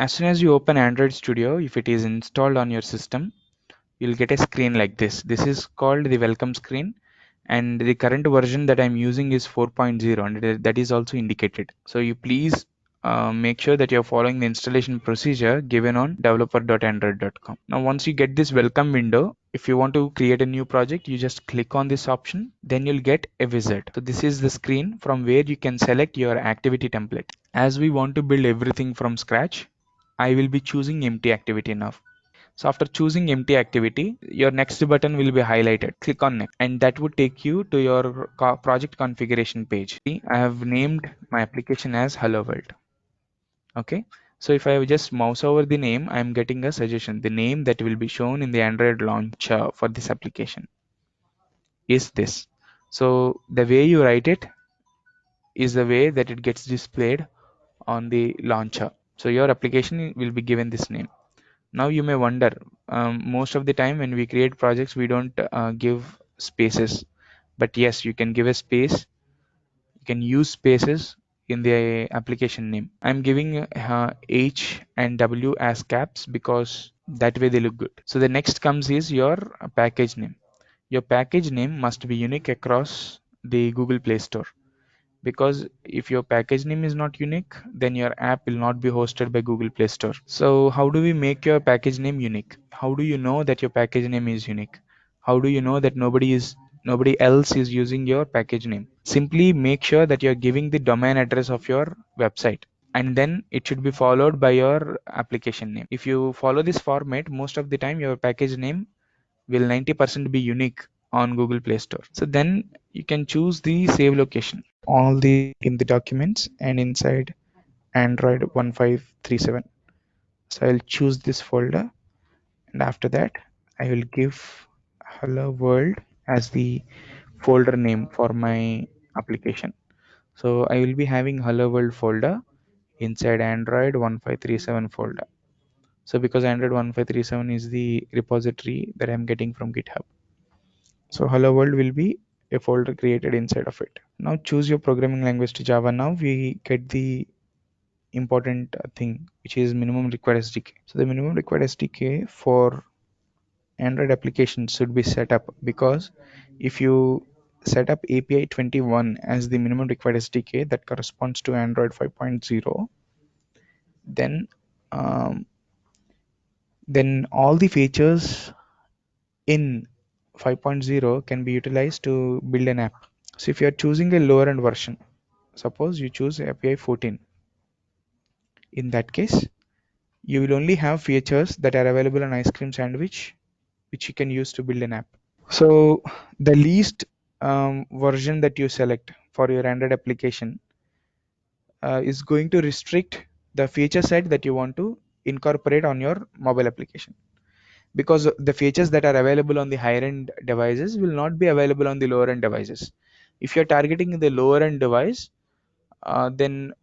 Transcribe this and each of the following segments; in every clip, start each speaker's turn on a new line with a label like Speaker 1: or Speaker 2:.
Speaker 1: As soon as you open Android Studio, if it is installed on your system, you'll get a screen like this. This is called the welcome screen, and the current version that I'm using is 4.0, and that is also indicated. So you please make sure that you're following the installation procedure given on developer.android.com. Now once you get this welcome window, if you want to create a new project, you just click on this option, then you'll get a wizard. So this is the screen from where you can select your activity template. As we want to build everything from scratch, I will be choosing empty activity now. So after choosing empty activity, your next button will be highlighted. Click on next, and that would take you to your project configuration page. See, I have named my application as Hello World. Okay. So if I just mouse over the name, I'm getting a suggestion. The name that will be shown in the Android launcher for this application is this. So the way you write it is the way that it gets displayed on the launcher. So your application will be given this name. Now you may wonder, most of the time when we create projects, we don't give spaces. But yes, you can give a space. You can use spaces in the application name. I'm giving H and W as caps because that way they look good. So the next comes is your package name. Your package name must be unique across the Google Play Store, because if your package name is not unique, then your app will not be hosted by Google Play Store. So how do we make your package name unique? How do you know that your package name is unique? How do you know that nobody else is using your package name? Simply make sure that you're giving the domain address of your website, and then it should be followed by your application name. If you follow this format, most of the time your package name will 90% be unique on Google Play Store. So then you can choose the save location. All the in the documents and inside Android 1537. So I'll choose this folder, and after that I will give Hello World as the folder name for my application. So I will be having Hello World folder inside Android 1537 folder. So because Android 1537 is the repository that I'm getting from GitHub. So Hello World will be a folder created inside of it. Now choose your programming language to Java. Now we get the important thing, which is minimum required SDK. So the minimum required SDK for Android applications should be set up, because if you set up API 21 as the minimum required SDK that corresponds to Android 5.0, then um, then all the features in 5.0 can be utilized to build an app. So if you are choosing a lower end version, suppose you choose API 14, in that case you will only have features that are available on Ice Cream Sandwich, which you can use to build an app. So the least version that you select for your Android application is going to restrict the feature set that you want to incorporate on your mobile application, because the features that are available on the higher end devices will not be available on the lower end devices. If you're targeting the lower end device, then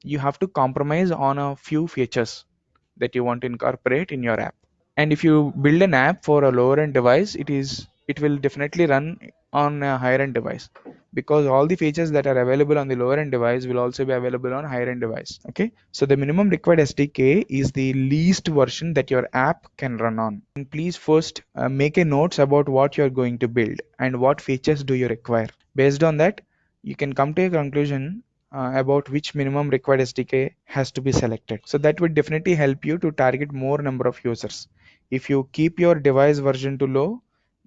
Speaker 1: you have to compromise on a few features that you want to incorporate in your app. And if you build an app for a lower end device, it will definitely run on a higher end device, because all the features that are available on the lower end device will also be available on higher end device. Okay, so the minimum required SDK is the least version that your app can run on. And please first make a notes about what you're going to build and what features do you require. Based on that, you can come to a conclusion about which minimum required SDK has to be selected. So that would definitely help you to target more number of users. If you keep your device version to low,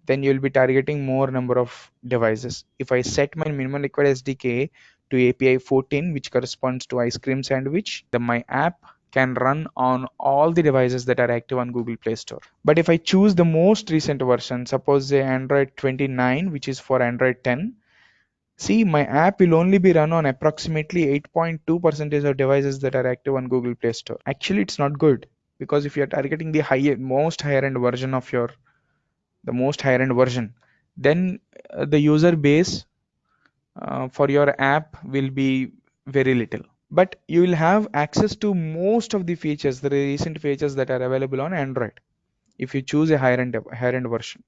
Speaker 1: then you'll be targeting more number of devices. If I set my minimum required SDK to API 14, which corresponds to Ice Cream Sandwich, then my app can run on all the devices that are active on Google Play Store. But if I choose the most recent version, suppose say Android 29, which is for Android 10, see, my app will only be run on approximately 8.2% of devices that are active on Google Play Store. Actually, it's not good, because if you're targeting the most higher end version of the most higher end version, then the user base for your app will be very little. But you will have access to most of the features, the recent features that are available on Android, if you choose a higher end version.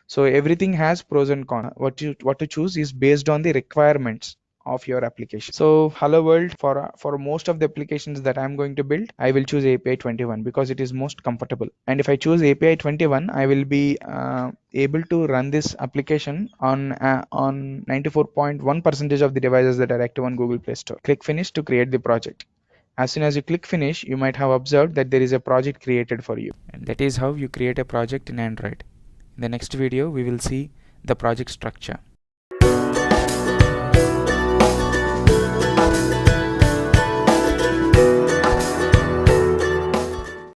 Speaker 1: So everything has pros and cons. What to choose is based on the requirements of your application. So hello world, for most of the applications that I'm going to build, I will choose API 21 because it is most comfortable. And if I choose API 21, I will be able to run this application on 94.1% of the devices that are active on Google Play Store. Click finish to create the project. As soon as you click finish, you might have observed that there is a project created for you. And that is how you create a project in Android. In the next video, we will see the project structure.